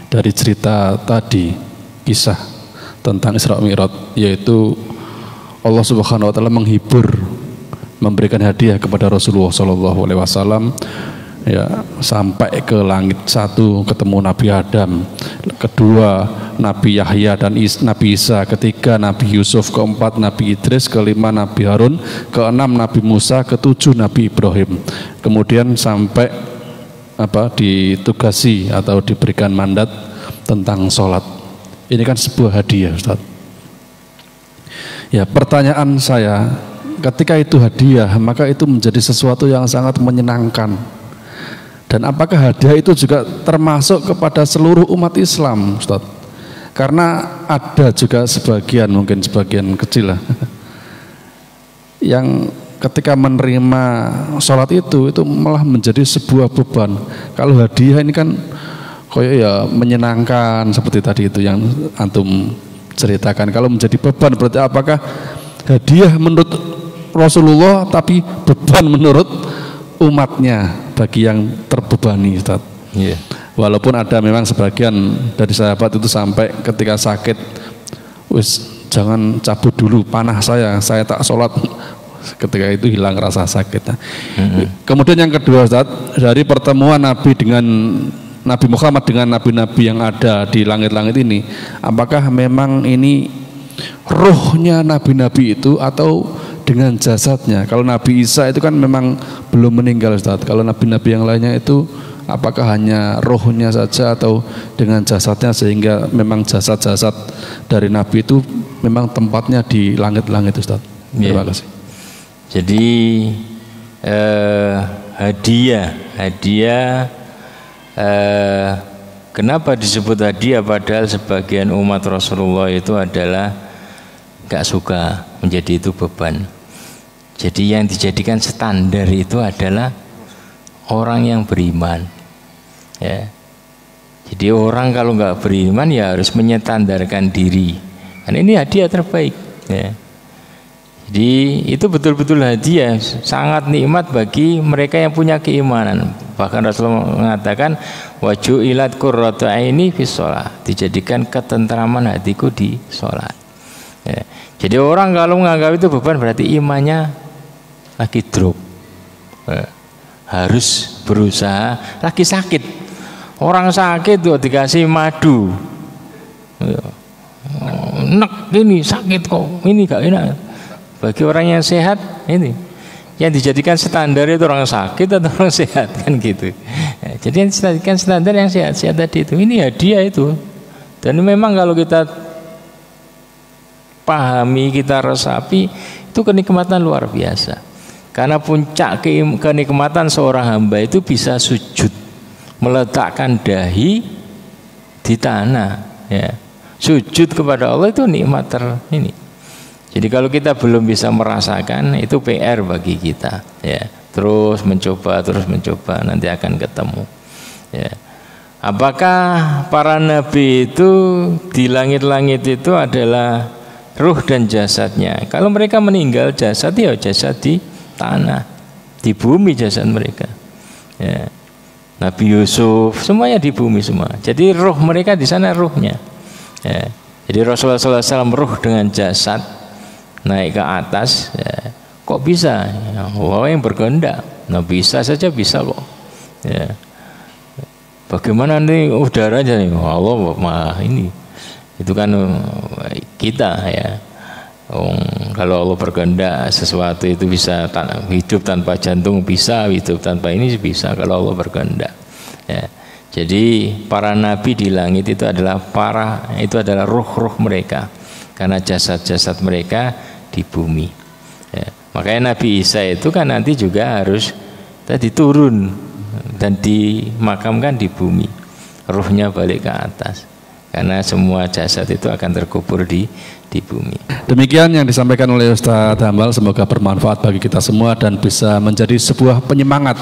dari cerita tadi, kisah tentang Isra Mi'raj, yaitu Allah Subhanahu wa taala menghibur, memberikan hadiah kepada Rasulullah sallallahu alaihi wasallam, ya, sampai ke langit. Satu, ketemu Nabi Adam, kedua Nabi Yahya dan Nabi Isa, ketiga Nabi Yusuf, keempat Nabi Idris, kelima Nabi Harun, keenam Nabi Musa, ketujuh Nabi Ibrahim. Kemudian sampai ditugasi atau diberikan mandat tentang sholat. Ini kan sebuah hadiah, Ustaz. Ya, pertanyaan saya, ketika itu hadiah, maka itu menjadi sesuatu yang sangat menyenangkan. Dan apakah hadiah itu juga termasuk kepada seluruh umat Islam, Ustaz? Karena ada juga sebagian, mungkin sebagian kecil lah, yang ketika menerima sholat itu malah menjadi sebuah beban. Kalau hadiah ini kan kayak ya menyenangkan seperti tadi itu yang antum ceritakan. Kalau menjadi beban, berarti apakah hadiah menurut Rasulullah tapi beban menurut umatnya bagi yang terbebani, Ustaz? Yeah. Walaupun ada memang sebagian dari sahabat itu sampai ketika sakit, wis jangan cabut dulu panah saya tak sholat. Ketika itu hilang rasa sakit. Kemudian yang kedua, Ustaz, dari pertemuan Nabi dengan Nabi Muhammad dengan nabi-nabi yang ada di langit-langit ini, apakah memang ini ruhnya nabi-nabi itu atau dengan jasadnya? Kalau Nabi Isa itu kan memang belum meninggal, Ustaz. Kalau nabi-nabi yang lainnya itu apakah hanya rohnya saja atau dengan jasadnya, sehingga memang jasad-jasad dari nabi itu memang tempatnya di langit-langit, Ustaz? Terima kasih. Jadi hadiah kenapa disebut hadiah padahal sebagian umat Rasulullah itu adalah gak suka menjadi itu beban. Jadi yang dijadikan standar itu adalah orang yang beriman, ya. Jadi orang kalau nggak beriman ya harus menyetandarkan diri. Dan ini hadiah terbaik, ya. Jadi itu betul-betul hadiah, sangat nikmat bagi mereka yang punya keimanan. Bahkan Rasulullah mengatakan waju'ilat qurratu aini fi shalah, dijadikan ketentraman hatiku di sholat, ya. Jadi orang kalau menganggap itu beban berarti imannya lagi drop, ya. Harus berusaha, lagi sakit. Orang sakit tuh dikasih madu, ya. Nek ini sakit kok, ini gak enak. Bagi orang yang sehat, ini yang dijadikan standar itu orang sakit atau orang sehat, kan gitu. Ya, jadi yang dijadikan standar yang sehat-sehat tadi itu, ini hadiah itu. Dan memang kalau kita pahami, kita resapi, itu kenikmatan luar biasa. Karena puncak kenikmatan seorang hamba itu bisa sujud, meletakkan dahi di tanah, ya. Sujud kepada Allah itu nikmat ini. Jadi kalau kita belum bisa merasakan, itu PR bagi kita, ya. Terus mencoba, nanti akan ketemu, ya. Apakah para nabi itu di langit-langit itu adalah ruh dan jasadnya? Kalau mereka meninggal, jasad ya jasad di tanah, di bumi jasad mereka, ya. Nabi Yusuf semuanya di bumi semua. Jadi ruh mereka di sana, ruhnya, ya. Jadi Rasulullah SAW ruh dengan jasad naik ke atas, ya. Kok bisa? Ya, Allah yang berkehendak. Nah, bisa saja bisa kok, ya. Bagaimana nih udaranya nih? Allah ini itu kan kita, ya. Kalau Allah berkehendak sesuatu itu bisa, hidup tanpa jantung bisa, hidup tanpa ini bisa kalau Allah berkehendak, ya. Jadi para nabi di langit itu adalah ruh-ruh mereka, karena jasad-jasad mereka di bumi, ya. Makanya Nabi Isa itu kan nanti juga harus tadi turun dan dimakamkan di bumi, ruhnya balik ke atas, karena semua jasad itu akan terkubur di bumi. Demikian yang disampaikan oleh Ustadz Hambal, semoga bermanfaat bagi kita semua dan bisa menjadi sebuah penyemangat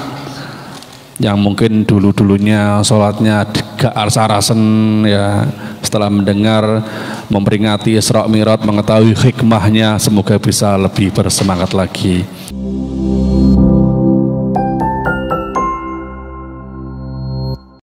yang mungkin dulu-dulunya sholatnya gak arsa-rasen, ya, setelah mendengar memperingati Isra Mi'raj, mengetahui hikmahnya, semoga bisa lebih bersemangat lagi.